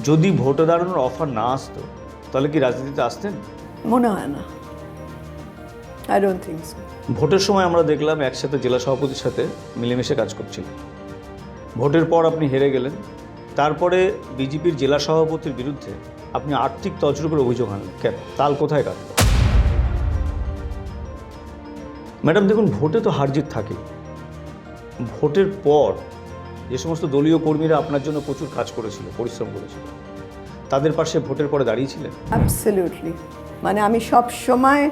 যদি ভোটে দাঁড়ানোর অফার না আসতো তাহলে কি রাজনীতিতে আসতেন? মনে হয় না। I don't think so. ভোটের সময় আমরা দেখলাম একসাথে জেলা সভাপতির সাথে মিলেমিশে কাজ করছিলেন। ভোটের পর আপনি হেরে গেলেন, তারপরে বিজেপির জেলা সভাপতির বিরুদ্ধে আপনি আর্থিক তছরূপের অভিযোগ আনলেন। কেন? তাল কোথায় কাটলো? ম্যাডাম দেখুন, ভোটে তো হারজিত থাকে। ভোটের পর যে সমস্ত দলীয় কর্মীরা আপনার জন্য প্রচুর কাজ করেছিল, পরিশ্রম করেছিল, তাদের পাশে ভোটের পরে দাঁড়িয়েছিলেন? অ্যাবসলিউটলি। মানে আমি সব সময়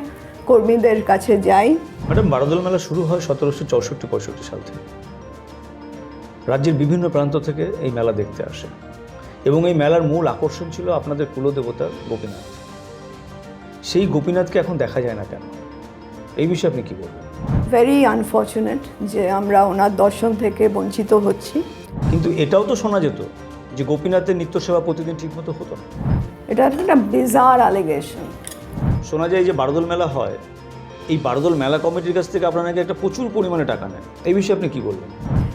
কর্মীদের কাছে যাই। ম্যাডাম, বারোদল মেলা শুরু হয় 1764-65 সাল থেকে। রাজ্যের বিভিন্ন প্রান্ত থেকে এই মেলা দেখতে আসে এবং এই মেলার মূল আকর্ষণ ছিল আপনাদের কুলদেবতা গোপীনাথ। সেই গোপীনাথকে এখন দেখা যায় না কেন? এই বিষয়ে আপনি কি বলবেন? ভেরি আনফর্চুনেট যে আমরা ওনার দর্শন থেকে বঞ্চিত হচ্ছি। কিন্তু এটাও তো শোনা যেত যে গোপীনাথের নিত্য সেবা প্রতিদিন ঠিকমতো হতো না। এটা একটা বিজার অ্যালিগেশন। শোনা যায় যে বারোদল মেলা হয়, এই বারোদল মেলা কমিটির কাছ থেকে আপনারা নাকি একটা প্রচুর পরিমাণে টাকা নেন। এই বিষয়ে আপনি কি বলবেন?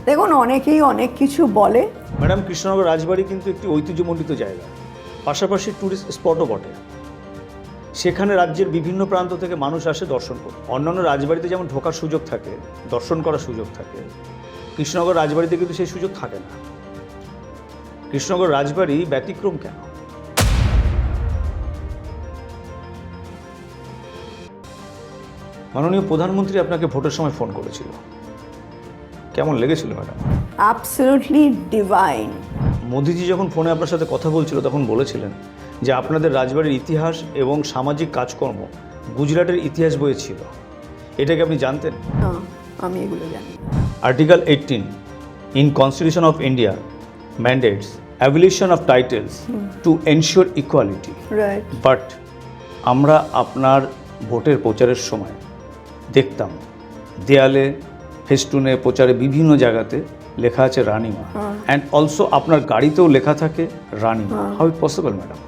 দেখুন, অনেকেই অনেক কিছু বলে। ম্যাডাম, কৃষ্ণনগর রাজবাড়ি কিন্তু একটি ঐতিহ্যমণ্ডিত জায়গা, পাশাপাশি ট্যুরিস্ট স্পটও বটে। সেখানে রাজ্যের বিভিন্ন প্রান্ত থেকে মানুষ আসে দর্শন করতে। অন্যান্য রাজবাড়িতে যেমন ঢোকার সুযোগ থাকে, দর্শন করার সুযোগ থাকে, কৃষ্ণনগর রাজবাড়িতে কিন্তু সেই সুযোগ থাকে না। কৃষ্ণনগর রাজবাড়ি ব্যতিক্রম কেন? মাননীয় প্রধানমন্ত্রী আপনাকে ভোটের সময় ফোন করেছিল, কেমন লেগেছিল ম্যাডাম? Absolutely divine. মোদিজি যখন ফোনে আপনার সাথে কথা বলছিল তখন বলেছিলেন যে আপনাদের রাজবাড়ির ইতিহাস এবং সামাজিক কাজকর্ম গুজরাটের ইতিহাস বইয়ে ছিল। এটাকে আপনি জানতেন? না, আমি এগুলো জানি না। Article 18 in Constitution of India mandates abolition of titles to ensure equality. Right. But আমরা আপনার ভোটের প্রচারের সময় দেখতাম দেয়ালে, ফেস্টুনে, প্রচারে বিভিন্ন জায়গাতে লেখা আছে রানীমা, অ্যান্ড অলসো আপনার গাড়িতেও লেখা থাকে রানীমা। How it possible madam?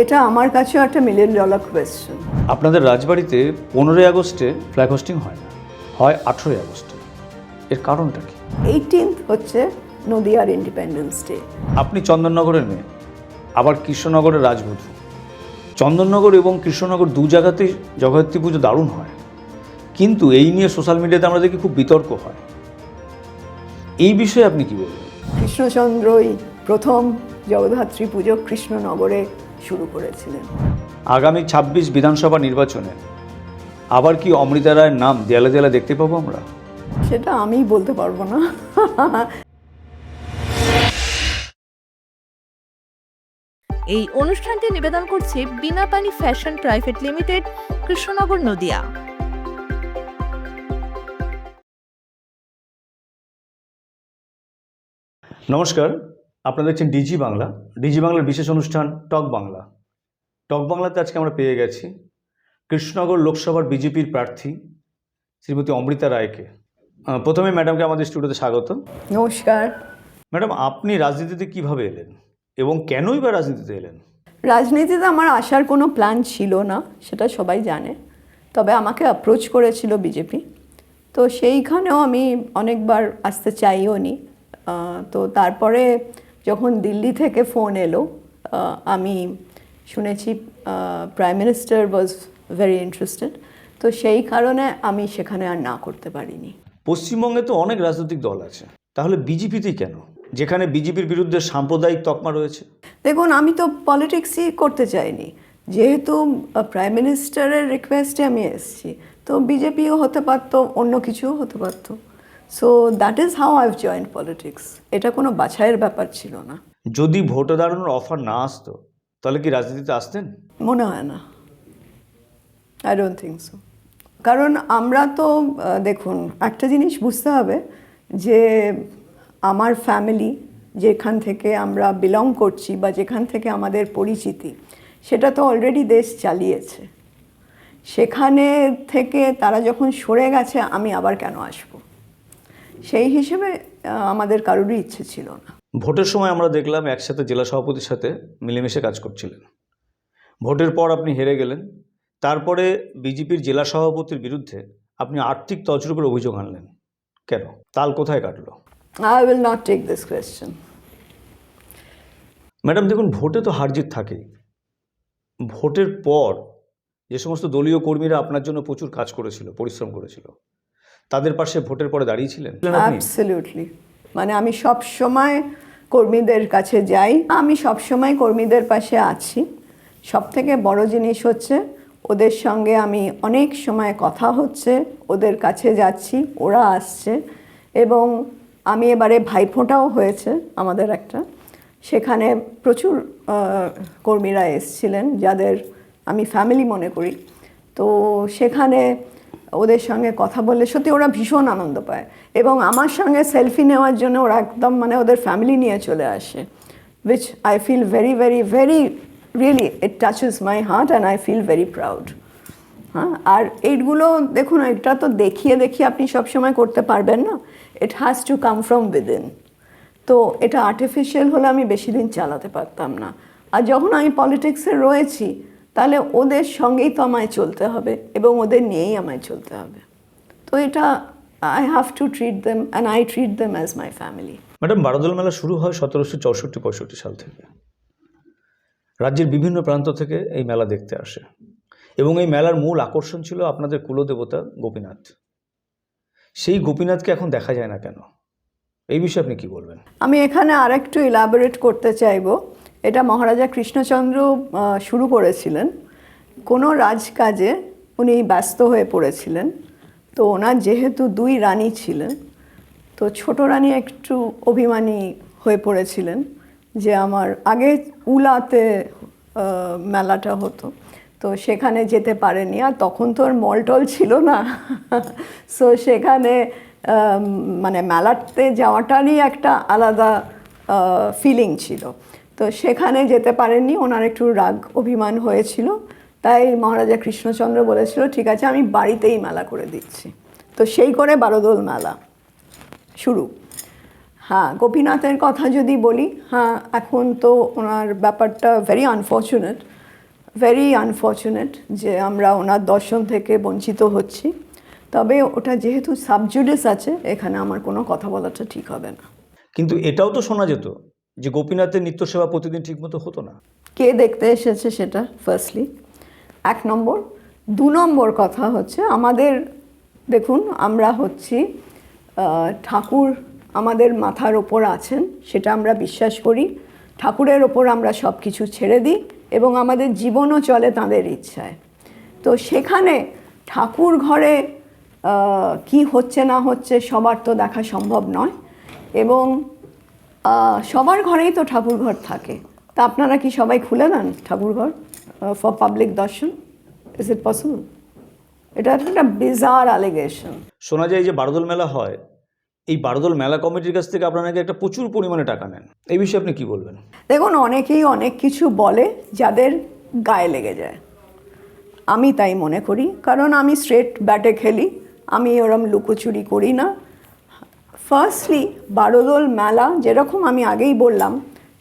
এটা আমার কাছেও একটা $1,000,000 কোয়েশ্চেন। আপনাদের রাজবাড়িতে 15ই আগস্টে ফ্ল্যাগ হোস্টিং হয় না, হয় 18ই আগস্টে। এর কারণটা কি? 18th হচ্ছে নদিয়ার ইন্ডিপেন্ডেন্স ডে। আপনি চন্দননগরের মেয়ে, আবার কৃষ্ণনগরের রাজবধূ। চন্দননগর এবং কৃষ্ণনগর দু জায়গাতেই জগদ্ধাত্রী পুজো দারুণ হয়, কিন্তু এই নিয়ে সোশ্যাল মিডিয়াতে আমরা দেখি খুব বিতর্ক হয়। এই বিষয়ে আপনি কি বলবেন? কৃষ্ণচন্দ্রই প্রথম জগদ্ধাত্রী পুজো কৃষ্ণনগরে শুরু করেছিলেন। আগামী 26 বিধানসভা নির্বাচনে আবার কি অমৃতা রায়ের নাম দেয়ালে দেয়ালে দেখতে পাবো আমরা? সেটা আমি বলতে পারবো না। এই অনুষ্ঠানটি নিবেদন করছে বিনা পানি fashion private limited, Krishnanagar, Nadia. নমস্কার, আপনারা দেখছেন ডিজি বাংলা। ডিজি বাংলার বিশেষ অনুষ্ঠান টক বাংলা। টক বাংলাতে আজকে আমরা পেয়ে গেছি কৃষ্ণনগর লোকসভার বিজেপির প্রার্থী শ্রীমতী অমৃতা রায়কে। প্রথমে ম্যাডামকে আমাদের স্টুডিওতে স্বাগত। নমস্কার। ম্যাডাম, আপনি রাজনীতিতে কিভাবে এলেন এবং কেনই বা রাজনীতিতে এলেন? রাজনীতিতে আমার আসার কোনো প্ল্যান ছিল না, সেটা সবাই জানে। তবে আমাকে অ্যাপ্রোচ করেছিল বিজেপি, তো সেইখানেও আমি অনেকবার আসতে চাইও নি। তো তারপরে যখন দিল্লি থেকে ফোন এলো, আমি শুনেছি prime minister was very interested, তো সেই কারণে আমি সেখানে আর না করতে পারিনি। পশ্চিমবঙ্গে তো অনেক রাজনৈতিক দল আছে, তাহলে বিজেপিতেই কেন, যেখানে বিজেপির বিরুদ্ধে সাম্প্রদায়িক তকমা রয়েছে? দেখুন, আমি তো পলিটিক্সই করতে চাইনি, যেহেতু প্রাইম মিনিস্টারের রিকোয়েস্টে আমি এসেছি, তো বিজেপিও হতে পারতো, অন্য কিছুও হতে পারতো। So that is how I have joint politics. এটা কোনো বাছাইয়ের ব্যাপার ছিল না। যদি ভোটে দাঁড়ানোর অফার না আসতো তাহলে কি রাজনীতিতে আসতেন? মনে হয় না। I don't think so. কারণ আমরা তো দেখুন, একটা জিনিস বুঝতে হবে যে আমার ফ্যামিলি, যেখান থেকে আমরা বিলং করছি বা যেখান থেকে আমাদের পরিচিতি, সেটা তো অলরেডি দেশ চালিয়েছে। সেখানে থেকে তারা যখন সরে গেছে, আমি আবার কেন আসবো? সেই হিসেবে আমাদের কারোরই ইচ্ছে ছিল না। ভোটের সময় আমরা দেখলাম একসাথে জেলা সভাপতির সাথে মিলেমিশে কাজ করছিলেন। ভোটের পর আপনি হেরে গেলেন, তারপরে বিজেপির জেলা সভাপতির বিরুদ্ধে আপনি আর্থিক তছরূপের অভিযোগ আনলেন। কেন? তাল কোথায় কাটলো? I will not take this question. Madam দেখুন, ভোটে তো হার জিত থাকেই। ভোটের পর যে সমস্ত দলীয় কর্মীরা আপনার জন্য প্রচুর কাজ করেছিল, পরিশ্রম করেছিল, তাদের পাশে ভোটের পরে দাঁড়িয়েছিলেন আপনি? অ্যাবসলিউটলি। মানে আমি সব সময় কর্মীদের কাছে যাই, আমি সব সময় কর্মীদের পাশে আছি। সব থেকে বড় জিনিস হচ্ছে ওদের সঙ্গে আমি অনেক সময় কথা হচ্ছে, ওদের কাছে যাচ্ছি, ওরা আসছে। এবং আমি এবারে ভাইফোঁটাও হয়েছে আমাদের একটা, সেখানে প্রচুর কর্মীরা এসছিলেন যাদের আমি ফ্যামিলি মনে করি। তো সেখানে ওদের সঙ্গে কথা বললে সত্যি ওরা ভীষণ আনন্দ পায়, এবং আমার সঙ্গে সেলফি নেওয়ার জন্য ওরা একদম মানে ওদের ফ্যামিলি নিয়ে চলে আসে, which I feel very, very, very, really it touches my heart and I feel very proud. হ্যাঁ, আর এইগুলো দেখুন, এটা তো দেখিয়ে দেখিয়ে আপনি সবসময় করতে পারবেন না, it has to come from within. তো এটা আর্টিফিশিয়াল হলে আমি বেশি দিন চালাতে পারতাম না। আর যখন আমি পলিটিক্সে রয়েছি তাহলে ওদের সঙ্গেই তো আমায় চলতে হবে এবং ওদের নিয়েই আমায় চলতে হবে। তো এটা I have to treat them and I treat them as my family. Madam, Barodal মেলা শুরু হয় 1764-65 সাল থেকে। রাজ্যের বিভিন্ন প্রান্ত থেকে এই মেলা দেখতে আসে, এবং এই মেলার মূল আকর্ষণ ছিল আপনাদের কুলদেবতা গোপীনাথ। সেই গোপীনাথকে এখন দেখা যায় না কেন? এই বিষয়ে আপনি কি বলবেন? আমি এখানে আরেকটু ইলাবোরেট করতে চাইব। এটা মহারাজা কৃষ্ণচন্দ্র শুরু করেছিলেন। কোনো রাজকাজে উনি ব্যস্ত হয়ে পড়েছিলেন, তো ওনার যেহেতু 2 রানী ছিলেন, তো ছোট রানী একটু অভিমানী হয়ে পড়েছিলেন যে আমার আগে উলাতে মেলাটা হতো, তো সেখানে যেতে পারেনি। আর তখন তো আর মলটল ছিল না, সো সেখানে মানে মেলাতে যাওয়াটারই একটা আলাদা ফিলিং ছিল। তো সেখানে যেতে পারেননি, ওনার একটু রাগ অভিমান হয়েছিল। তাই মহারাজা কৃষ্ণচন্দ্র বলেছিল ঠিক আছে আমি বাড়িতেই মেলা করে দিচ্ছি। তো সেই করে বারোদোল মেলা শুরু। হ্যাঁ, গোপীনাথের কথা যদি বলি, হ্যাঁ এখন তো ওনার ব্যাপারটা ভেরি আনফর্চুনেট যে আমরা ওনার দর্শন থেকে বঞ্চিত হচ্ছি। তবে ওটা যেহেতু সাবজুডিস আছে, এখানে আমার কোনো কথা বলাটা ঠিক হবে না। কিন্তু এটাও তো শোনা যেত যে গোপীনাথের নিত্য সেবা প্রতিদিন ঠিকমতো হতো না। কে দেখতে এসেছে সেটা ফার্স্টলি 1 নম্বর। 2 নম্বর কথা হচ্ছে আমাদের দেখুন, আমরা হচ্ছি ঠাকুর আমাদের মাথার ওপর আছেন, সেটা আমরা বিশ্বাস করি। ঠাকুরের ওপর আমরা সব কিছু ছেড়ে দিই এবং আমাদের জীবনও চলে তাঁদের ইচ্ছায়। তো সেখানে ঠাকুর ঘরে কি হচ্ছে না হচ্ছে সবার তো দেখা সম্ভব নয়, এবং সবার ঘরেই তো ঠাকুর ঘর থাকে। তা আপনারা কি সবাই খুলে নেন ঠাকুর ঘর ফর পাবলিক দর্শন? Is it possible? এটা একটা বিজার অ্যালিগেশন। শোনা যায় যে বারোদল মেলা হয়, এই বারোদল মেলা কমিটির কাছ থেকে আপনারা নাকি একটা প্রচুর পরিমাণে টাকা নেন। এই বিষয়ে আপনি কি বলবেন? দেখুন, অনেকেই অনেক কিছু বলে যাদের গায়ে লেগে যায়। আমি তাই মনে করি, কারণ আমি স্ট্রেট ব্যাটে খেলি, আমি ওরম লুকোচুরি করি না। ফার্স্টলি বারোদল মেলা যেরকম আমি আগেই বললাম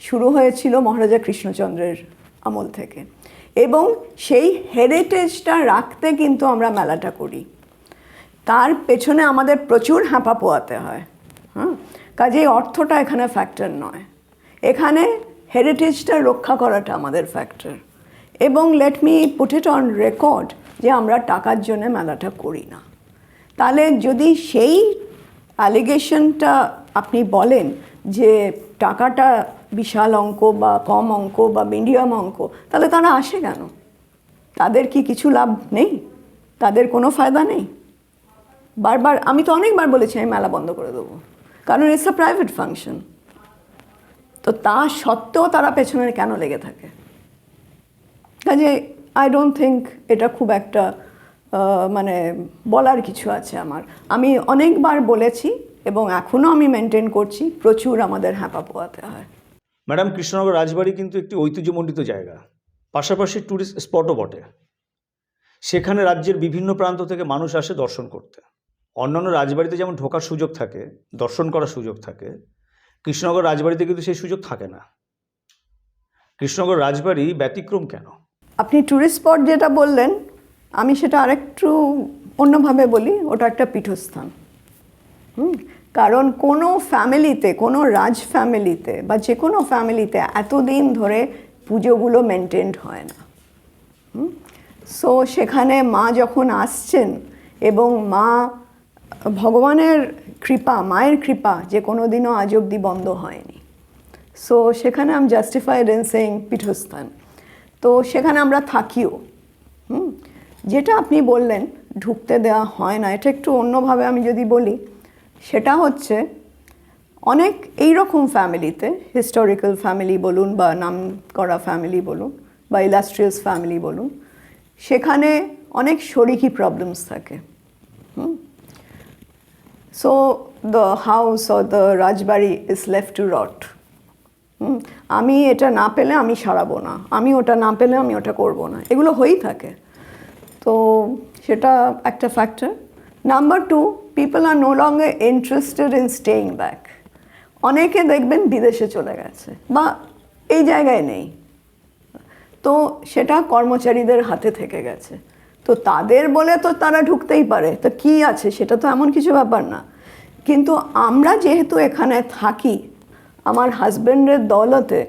শুরু হয়েছিল মহারাজা কৃষ্ণচন্দ্রের আমল থেকে, এবং সেই হেরিটেজটা রাখতে কিন্তু আমরা মেলাটা করি। তার পেছনে আমাদের প্রচুর হাঁপা পোয়াতে হয়। হ্যাঁ, কাজেই অর্থটা এখানে ফ্যাক্টর নয়, এখানে হেরিটেজটা রক্ষা করাটা আমাদের ফ্যাক্টর। এবং let me put it on record যে আমরা টাকার জন্য মেলাটা করি না। তাহলে যদি সেই অ্যালিগেশনটা আপনি বলেন যে টাকাটা বিশাল অঙ্ক বা কম অঙ্ক বা মিডিয়াম অঙ্ক, তাহলে তারা আসে কেন? তাদের কি কিছু লাভ নেই? তাদের কোনো ফায়দা নেই? বারবার আমি তো অনেকবার বলেছি আমি মেলা বন্ধ করে দেবো, কারণ ইটস আ প্রাইভেট ফাংশন। তো তা সত্ত্বেও তারা পেছনে কেন লেগে থাকে? কাজে আই ডোন্ট থিঙ্ক এটা খুব একটা মানে বলার কিছু আছে আমার। আমি অনেকবার বলেছি এবং এখনও আমি মেনটেন করছি, প্রচুর আমাদের হ্যাপা পোয়াতে হয়। ম্যাডাম, কৃষ্ণনগর রাজবাড়ি কিন্তু একটি ঐতিহ্যমণ্ডিত জায়গা, পাশাপাশি ট্যুরিস্ট স্পটও বটে। সেখানে রাজ্যের বিভিন্ন প্রান্ত থেকে মানুষ আসে দর্শন করতে। অন্যান্য রাজবাড়িতে যেমন ঢোকার সুযোগ থাকে, দর্শন করার সুযোগ থাকে, কৃষ্ণনগর রাজবাড়িতে কিন্তু সেই সুযোগ থাকে না। কৃষ্ণনগর রাজবাড়ি ব্যতিক্রম কেন? আপনি ট্যুরিস্ট স্পট যেটা বললেন, আমি সেটা আরেকটু অন্যভাবে বলি, ওটা একটা পীঠস্থান। কারণ কোনো ফ্যামিলিতে, কোনো রাজ ফ্যামিলিতে বা যে কোনো ফ্যামিলিতে এতদিন ধরে পুজোগুলো মেনটেন্ড হয় না। সো সেখানে মা যখন আসছেন এবং মা ভগবানের কৃপা, মায়ের কৃপা যে কোনো দিনও আজ অবধি বন্ধ হয়নি। সো সেখানে আম জাস্টিফাইড ইন সেইং পীঠস্থান। তো সেখানে আমরা থাকিও। যেটা আপনি বললেন ঢুকতে দেওয়া হয় না, এটা একটু অন্যভাবে আমি যদি বলি, সেটা হচ্ছে অনেক এইরকম ফ্যামিলিতে, হিস্টোরিক্যাল ফ্যামিলি বলুন বা নাম করা ফ্যামিলি বলুন বা ইলাস্ট্রিয়াস ফ্যামিলি বলুন, সেখানে অনেক শরিকি প্রবলেমস থাকে। So the house or the rajbari is left to rot. আমি এটা না পেলে আমি সারাবো না, আমি ওটা না পেলে আমি ওটা করবো না, এগুলো হয়েই থাকে। তো সেটা একটা factor. Number two, people are no longer interested in staying back. অনেকে দেখবেন বিদেশে চলে গেছে বা এই জায়গায় নেই, তো সেটা কর্মচারীদের হাতে থেকে গেছে। তো তাদের বলে তো তারা ঢুকতেই পারে, তো কী আছে, সেটা তো এমন কিছু ব্যাপার না। কিন্তু আমরা যেহেতু এখানে থাকি, আমার হাজব্যান্ডের দৌলতে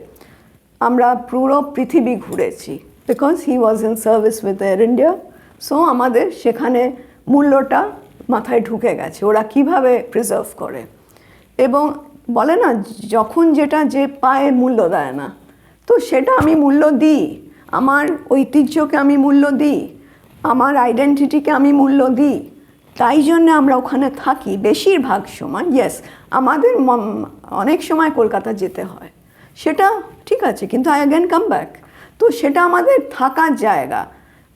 আমরা পুরো পৃথিবী ঘুরেছি, because he was in service with air India. So আমাদের সেখানে মূল্যটা মাথায় ঢুকে গেছে, ওরা কিভাবে প্রিজার্ভ করে। এবং বলে না, যখন যেটা যে পায় মূল্য দেয় না, তো সেটা আমি মূল্য দিই, আমার ঐতিহ্যকে আমি মূল্য দিই, আমার আইডেন্টিটিকে আমি মূল্য দিই। তাই জন্যে আমরা ওখানে থাকি বেশিরভাগ সময়। ইয়েস, আমাদের অনেক সময় কলকাতা যেতে হয়, সেটা ঠিক আছে, কিন্তু আই অ্যাগেন কাম ব্যাক। তো সেটা আমাদের থাকার জায়গা,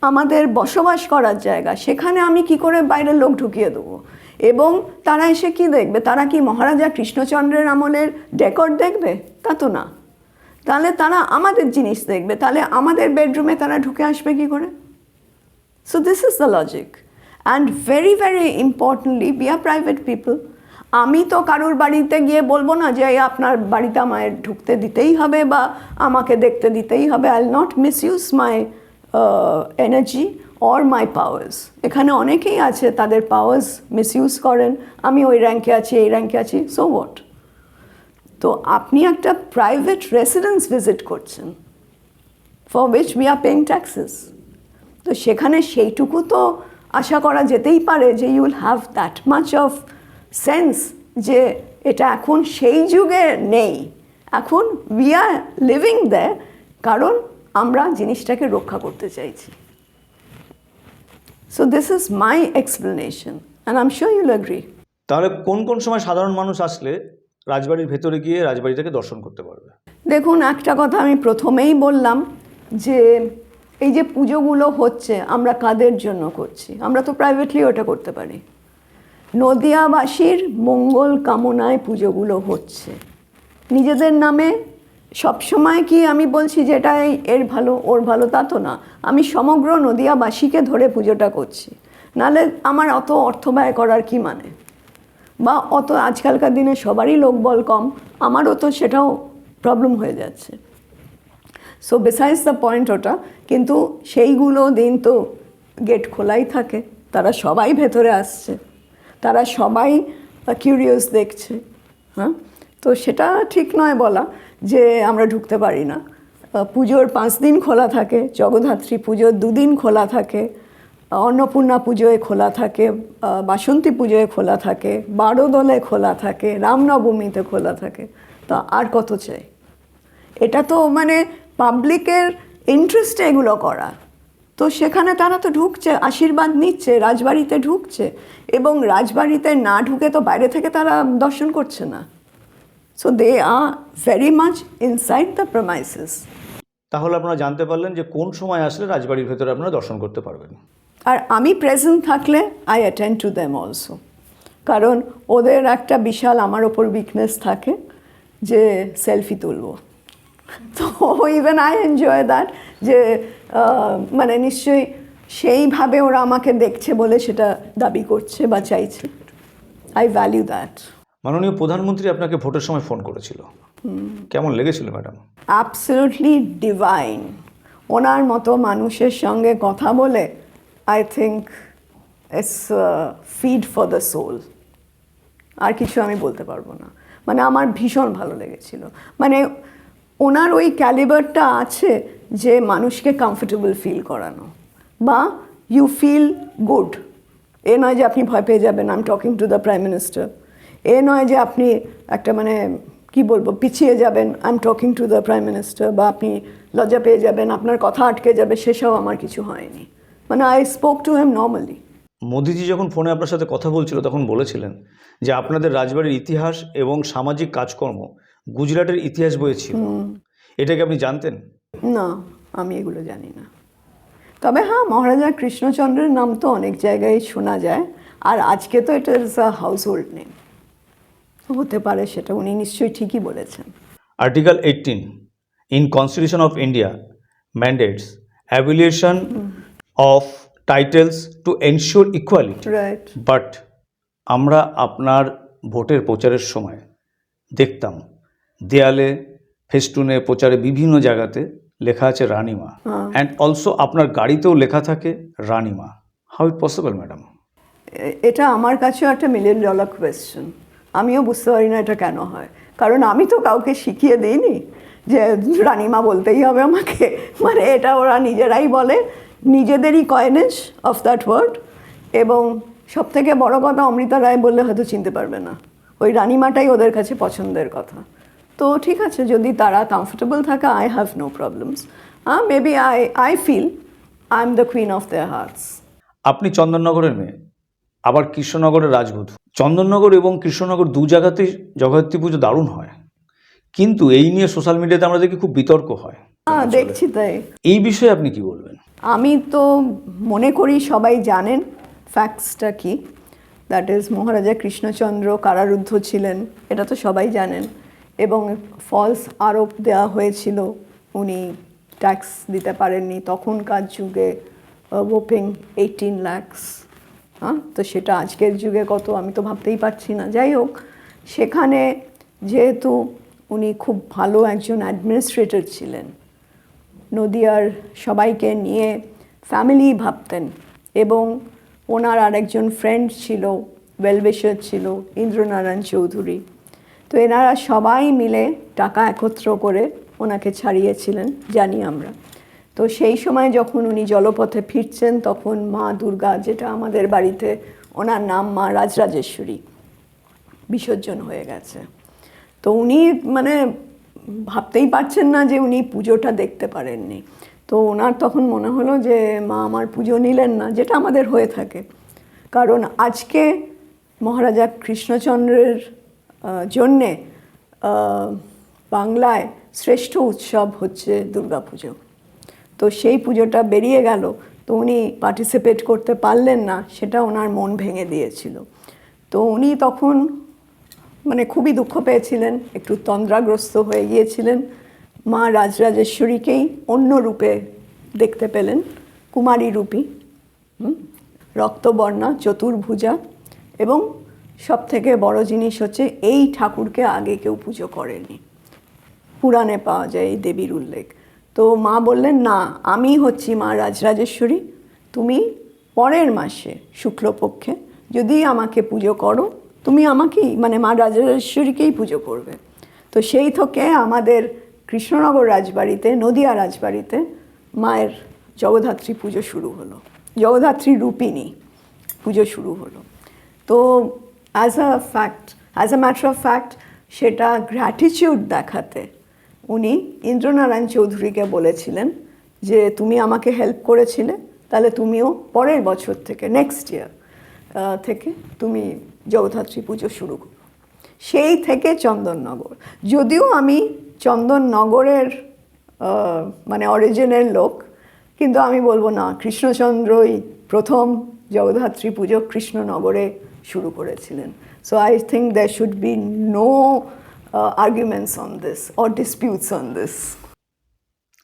আমাদের বসবাস করার জায়গা, সেখানে আমি কি করে বাইরের লোক ঢুকিয়ে দেবো? এবং তারা এসে কি দেখবে? তারা কি মহারাজা কৃষ্ণচন্দ্রের আমলের ডেকর দেখবে? তা তো না। তাহলে তারা আমাদের জিনিস দেখবে, তাহলে আমাদের বেডরুমে তারা ঢুকে আসবে কি করে? So this is the logic. And very very importantly, we are private people. আমি তো কারোর বাড়িতে গিয়ে বলবো না যে আপনার বাড়িতে আমায় ঢুকতে দিতেই হবে বা আমাকে দেখতে দিতেই হবে। I will not misuse my energy or my powers. এখানে অনেকেই আছে তাদের পাওয়ার্স মিসইউজ করেন, আমি ওই র্যাঙ্কে আছি, এই র্যাঙ্কে আছি, সো হোয়াট? তো আপনি একটা প্রাইভেট রেসিডেন্স ভিজিট করছেন, for which we are paying taxes. তো সেখানে সেইটুকু তো আশা করা যেতেই পারে যে you will have that much of sense যে এটা এখন সেই যুগে নেই, এখন উই আর লিভিং দেয়ার, কারণ আমরা জিনিসটাকে রক্ষা করতে চাইছি। So this is my explanation and I am sure you'll agree. তাহলে কোন কোন সময় সাধারণ মানুষ আসলে রাজবাড়ির ভেতরে গিয়ে রাজবাড়িটাকে দর্শন করতে পারবে? দেখুন, একটা কথা আমি প্রথমেই বললাম যে এই যে পুজোগুলো হচ্ছে আমরা কাদের জন্য করছি? আমরা তো প্রাইভেটলি ওটা করতে পারি। নদিয়াবাসীর মঙ্গল কামনায় পুজোগুলো হচ্ছে, নিজেদের নামে। সবসময় কি আমি বলছি যে এটা এর ভালো ওর ভালো, তা তো না। আমি সমগ্র নদিয়াবাসীকে ধরে পুজোটা করছি, নাহলে আমার অত অর্থ ব্যয় করার কি মানে? বা অত আজকালকার দিনে সবারই লোকবল কম, আমারও তো সেটাও প্রবলেম হয়ে যাচ্ছে। সো বিসাইডস দ্য পয়েন্ট ওটা, কিন্তু সেইগুলো দিন তো গেট খোলাই থাকে, তারা সবাই ভেতরে আসছে, তারা সবাই কিউরিয়াস দেখছে। হ্যাঁ, তো সেটা ঠিক নয় বলা যে আমরা ঢুকতে পারি না। পুজোর 5 দিন খোলা থাকে, জগদ্ধাত্রী পুজোর 2 দিন খোলা থাকে, অন্নপূর্ণা পুজোয় খোলা থাকে, বাসন্তী পুজোয় খোলা থাকে, বারোদলে খোলা থাকে, রামনবমীতে খোলা থাকে। তো আর কত চাই? এটা তো মানে পাবলিকের ইন্টারেস্টে এগুলো করা। তো সেখানে তারা তো ঢুকছে, আশীর্বাদ নিচ্ছে, রাজবাড়িতে ঢুকছে, এবং রাজবাড়িতে না ঢুকে তো বাইরে থেকে তারা দর্শন করছে না। So they are very much inside the premises. তাহলে আপনারা জানতে পারলেন যে কোন সময় আসলে রাজবাড়ির ভেতরে আপনারা দর্শন করতে পারবেন। আর আমি প্রেজেন্ট থাকলে I attend to them also, কারণ ওদের একটা বিশাল আমার ওপর উইকনেস থাকে যে সেলফি তুলবো। তো ইভেন আই এনজয় দ্যাট, যে মানে নিশ্চয়ই সেইভাবে ওরা আমাকে দেখছে বলে সেটা দাবি করছে বা চাইছে। I value that. মাননীয় প্রধানমন্ত্রী আপনাকে ভোটের সময় ফোন করেছিল, কেমন লেগেছিল ম্যাডাম? Absolutely divine. ওনার মতো মানুষের সঙ্গে কথা বলে I think it's food for the soul. আর কিছু আমি বলতে পারবো না। মানে আমার ভীষণ ভালো লেগেছিল। মানে ওনার ওই ক্যালিবারটা আছে যে মানুষকে কমফোর্টেবল ফিল করানো, বা ইউ ফিল গুড। এ নয় যে আপনি ভয় পেয়ে যাবেন, I am talking to the prime minister. এ নয় যে আপনি একটা মানে কি বলবো পিছিয়ে যাবেন, I am talking to the prime minister, বা আপনি লজ্জা পেয়ে যাবেন, আপনার কথা আটকে যাবে, সেসব আমার কিছু হয়নি। মানে I spoke to him normally. মোদিজি যখন ফোনে আপনার সাথে কথা বলছিল তখন বলেছিলেন যে আপনাদের রাজবাড়ির ইতিহাস এবং সামাজিক কাজকর্ম গুজরাটের ইতিহাস বইয়ে ছিল। এটাকে আপনি জানতেন? না, আমি এগুলো জানি না। তবে হ্যাঁ, মহারাজা কৃষ্ণচন্দ্রের নাম তো অনেক জায়গায় শোনা যায়, আর আজকে তো এটা is a house hold name, হতে পারে সেটা উনি নিশ্চয়ই ঠিকই বলেছেন। Article 18 in Constitution of India mandates abolition of titles to ensure equality. Right. But আমরা আপনার ভোটের প্রচারের সময় দেখতাম দেয়ালে, ফেস্টুনে, প্রচারে বিভিন্ন জায়গাতে লেখা আছে রানীমা, অ্যান্ড অলসো আপনার গাড়িতেও লেখা থাকে রানীমা। How it possible madam? এটা আমার কাছেও একটা মিলিয়ন ডলার কোয়েশ্চেন। আমিও বুঝতে পারি না এটা কেন হয়, কারণ আমি তো কাউকে শিখিয়ে দিইনি যে রানীমা বলতেই হবে আমাকে। মানে এটা ওরা নিজেরাই বলে, নিজেদেরই কয়েনেজ অফ দ্যাট ওয়ার্ড। এবং সবথেকে বড় কথা, অমৃতা রায় বললে হয়তো চিনতে পারবে না, ওই রানীমাটাই ওদের কাছে পছন্দের কথা। তো ঠিক আছে, যদি তারা কমফোর্টেবল থাকে, I have no problems. Maybe I feel I am the queen of their hearts. আপনি চন্দননগরের মেয়ে, আবার কৃষ্ণনগরের রাজবধূ। চন্দননগর এবং কৃষ্ণনগর দু জায়গাতেই জগদ্ধাত্রী পুজো দারুণ হয়, কিন্তু এই নিয়ে সোশ্যাল মিডিয়াতে আমরা দেখি খুব বিতর্ক হয়। হ্যাঁ, দেখছি তাই। এই বিষয়ে আপনি কি বলবেন? আমি তো মনে করি সবাই জানেন ফ্যাক্টসটা কি। দ্যাট ইজ, মহারাজা কৃষ্ণচন্দ্র কারারুদ্ধ ছিলেন, এটা তো সবাই জানেন। এবং ফলস আরোপ দেওয়া হয়েছিল, উনি ট্যাক্স দিতে পারেননি তখনকার যুগে, ওপিং 18 lakhs। হ্যাঁ, তো সেটা আজকের যুগে কত আমি তো ভাবতেই পারছি না। যাই হোক, সেখানে যেহেতু উনি খুব ভালো একজন অ্যাডমিনিস্ট্রেটর ছিলেন, নদিয়ার সবাইকে নিয়ে ফ্যামিলি ভাবতেন, এবং ওনার আরেকজন ফ্রেন্ড ছিল, ওয়েলউইশার ছিল, ইন্দ্রনারায়ণ চৌধুরী। তো এনারা সবাই মিলে টাকা একত্র করে ওনাকে ছাড়িয়েছিলেন, জানি আমরা। তো সেই সময় যখন উনি জলপথে ফিরছেন, তখন মা দুর্গা, যেটা আমাদের বাড়িতে ওনার নাম মা রাজরাজেশ্বরী, বিসর্জন হয়ে গেছে। তো উনি মানে ভাবতেই পারছেন না যে উনি পুজোটা দেখতে পারেননি। তো ওনার তখন মনে হলো যে মা আমার পুজো নিলেন না, যেটা আমাদের হয়ে থাকে। কারণ আজকে মহারাজা কৃষ্ণচন্দ্রের জন্যে বাংলায় শ্রেষ্ঠ উৎসব হচ্ছে দুর্গাপুজো। তো সেই পুজোটা বেরিয়ে গেল, তো উনি পার্টিসিপেট করতে পারলেন না, সেটা ওনার মন ভেঙে দিয়েছিল। তো উনি তখন মানে খুবই দুঃখ পেয়েছিলেন, একটু তন্দ্রাগ্রস্ত হয়ে গিয়েছিলেন। মা রাজরাজেশ্বরীকেই অন্য রূপে দেখতে পেলেন, কুমারী রূপী, রক্তবর্ণা, চতুর্ভুজা, এবং সবথেকে বড় জিনিস হচ্ছে এই ঠাকুরকে আগে কেউ পুজো করেনি, পুরাণে পাওয়া যায় এই দেবীর উল্লেখ। তো মা বললেন, না, আমি হচ্ছি মা রাজরাজেশ্বরী, তুমি পরের মাসে শুক্লপক্ষে যদি আমাকে পুজো করো, তুমি আমাকেই মানে মা রাজরাজেশ্বরীকেই পুজো করবে। তো সেই থেকে আমাদের কৃষ্ণনগর রাজবাড়িতে, নদিয়া রাজবাড়িতে মায়ের জগদ্ধাত্রী পুজো শুরু হলো, জগদ্ধাত্রী রূপিণী পুজো শুরু হলো। তো as a matter of fact, সেটা গ্র্যাটিটিউড দেখাতে উনি ইন্দ্রনারায়ণ চৌধুরীকে বলেছিলেন যে তুমি আমাকে হেল্প করেছিলে, তাহলে তুমিও পরের বছর থেকে, নেক্সট ইয়ার থেকে তুমি জগদ্ধাত্রী পুজো শুরু করো। সেই থেকে চন্দননগর, যদিও আমি চন্দননগরের মানে অরিজিনের লোক, কিন্তু আমি বলবো না, কৃষ্ণচন্দ্রই প্রথম জগদ্ধাত্রী পুজো কৃষ্ণনগরে শুরু করেছিলেন। So I think there should be no arguments on this or disputes on this.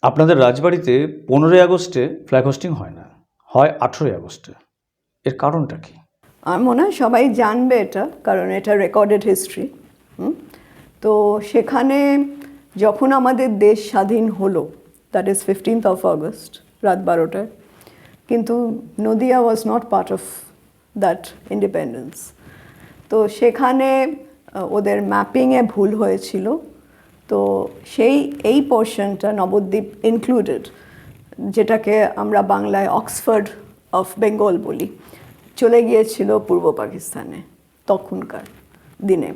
আপনাদের রাজবাড়িতে 15ই আগস্টে ফ্ল্যাগ হোস্টিং হয় না, হয় 18ই আগস্টে। এর কারণটা কি? আমার মনে হয় সবাই জানবে এটা, কারণ এটা রেকর্ডেড হিস্ট্রি। তো সেখানে যখন আমাদের দেশ স্বাধীন হলো, that is 15th of August, রাত 12টায়, কিন্তু Nadia was not part of that independence. তো সেখানে ওদের ম্যাপিংয়ে ভুল হয়েছিল, তো এই পোর্শনটা নবদ্বীপ ইনক্লুডেড, যেটাকে আমরা বাংলায় অক্সফোর্ড অফ বেঙ্গল বলি, চলে গিয়েছিল পূর্ব পাকিস্তানে তখনকার দিনে।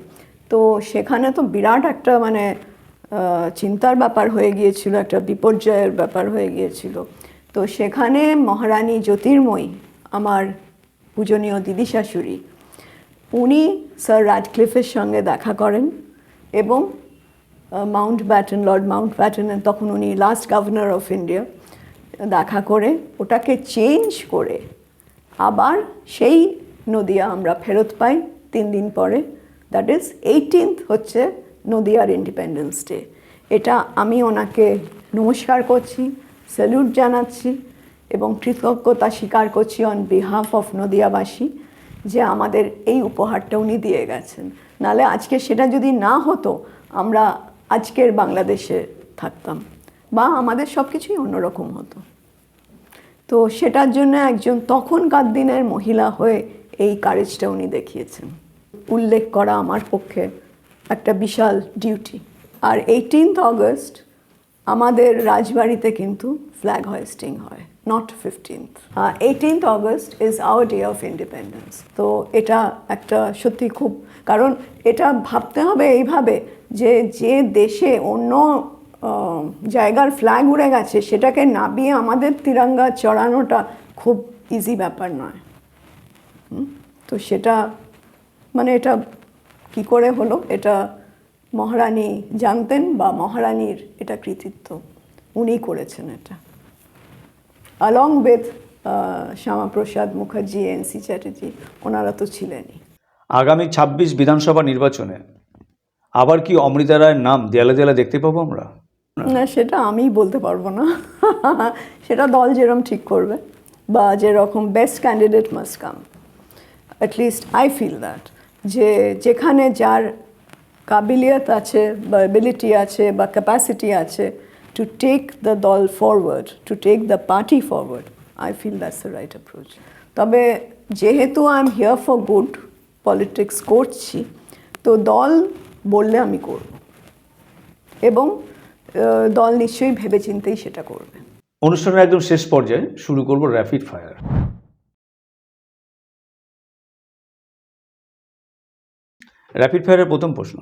তো সেখানে তো বিরাট একটা মানে চিন্তার ব্যাপার হয়ে গিয়েছিল, একটা বিপর্যয়ের ব্যাপার হয়ে গিয়েছিল। তো সেখানে মহারানী জ্যোতির্ময়ী, আমার পূজনীয় দিদি শাশুড়ি, উনি স্যার র্যাডক্লিফের সঙ্গে দেখা করেন এবং লর্ড মাউন্ট ব্যাটেনের, তখন উনি লাস্ট গভর্নর অফ ইন্ডিয়া, দেখা করে ওটাকে চেঞ্জ করে আবার সেই নদিয়া আমরা ফেরত পাই 3 দিন পরে। দ্যাট ইজ 18th হচ্ছে নদিয়ার ইন্ডিপেন্ডেন্স ডে। এটা আমি ওনাকে নমস্কার করছি, স্যালুট জানাচ্ছি এবং কৃতজ্ঞতা স্বীকার করছি অন বিহাফ অফ নদিয়াবাসী, যে আমাদের এই উপহারটা উনি দিয়ে গেছেন। নাহলে আজকে সেটা যদি না হতো, আমরা আজকের বাংলাদেশে থাকতাম বা আমাদের সব কিছুই অন্যরকম হতো। তো সেটার জন্য একজন তখনকার দিনের মহিলা হয়ে এই কারেজটা উনি দেখিয়েছেন, উল্লেখ করা আমার পক্ষে একটা বিশাল ডিউটি। আর 18th অগস্ট আমাদের রাজবাড়িতে কিন্তু ফ্ল্যাগ হোয়েস্টিং হয়, not 15th। 18th August is our day of independence. তো এটা একটা সত্যি খুব, কারণ এটা ভাবতে হবে এইভাবে যে যে দেশে অন্য জায়গার ফ্ল্যাগ উড়ে গেছে, সেটাকে নামিয়ে আমাদের তিরঙ্গা চড়ানোটা খুব ইজি ব্যাপার নয়। তো সেটা মানে এটা কি করে হলো, এটা মহারানী জানতেন বা মহারানীর এটা কৃতিত্ব, উনি করেছেন এটা, along with শ্যামাপ্রসাদ মুখার্জি, এন.সি. চ্যাটার্জি, ওনারা তো ছিলেনই। আগামী 26 বিধানসভা নির্বাচনে আবার কি অমৃতা রায়ের নাম দেয়ালে দেয়ালে দেখতে পাবো আমরা? না, সেটা আমি বলতে পারবো না। সেটা দল যেরকম ঠিক করবে, বা যেরকম best candidate must come. At least I feel that, যে যেখানে যার কাবিলিয়ত আছে বা এবিলিটি আছে বা ক্যাপাসিটি আছে to take the dal forward, to take the party forward, I feel that's the right approach. তবে যেহেতু I am here for good politics করছি, তো দল বললে আমি করব এবং দল নিশ্চয়ই ভেবেচিন্তেই সেটা করবে। অনুষ্ঠানের একদম শেষ পর্যায়ে শুরু করব র্যাপিড ফায়ার। র্যাপিড ফায়ারের প্রথম প্রশ্ন,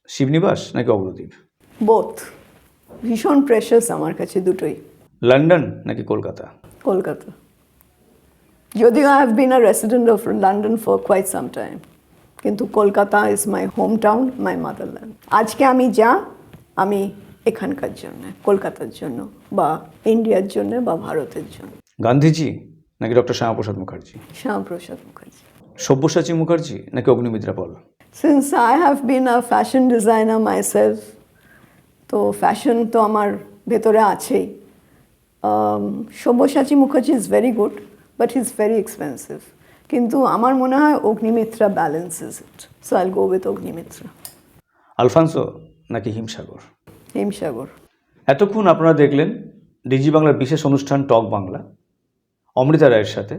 শিবনিবাস নাকি অগ্রদ্বীপ? বোথ ভীষণ প্রেশাস আমার কাছে, দুটোই। লন্ডন নাকি কলকাতা? কলকাতা, যদিও I have been a resident of London for quite some time, কিন্তু Kolkata is my home town, my motherland. আজকে আমি এখানকার জন্য, কলকাতার জন্য বা ইন্ডিয়ার জন্য বা ভারতের জন্য। গান্ধীজি নাকি ডক্টর শ্যামাপ্রসাদ মুখার্জি? শ্যামাপ্রসাদ মুখার্জি। সব্যসাচী মুখার্জি নাকি Agnimitra Paul? Since I have been a fashion designer myself, তো ফ্যাশন তো আমার ভেতরে আছেই। Sabyasachi Mukherjee is very good, but he is very expensive. কিন্তু আমার মনে হয় অগ্নিমিত্রা ব্যালেন্সেস ইট, সো আইল গো উইথ অগ্নিমিত্রা। আলফান্সো নাকি হিমসাগর? হিমসাগর। এতক্ষণ আপনারা দেখলেন ডিজি বাংলার বিশেষ অনুষ্ঠান টক বাংলা অমৃতা রায়ের সাথে।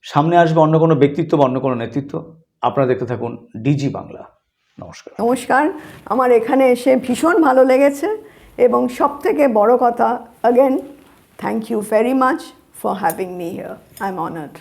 সামনে আসবে অন্য কোনো ব্যক্তিত্ব বা অন্য কোনো নেতৃত্ব। আপনারা দেখতে থাকুন ডিজি বাংলা। নমস্কার। নমস্কার। আমার এখানে এসে ভীষণ ভালো লেগেছে এবং সবথেকে বড় কথা, again thank you very much for having me here. I am honoured.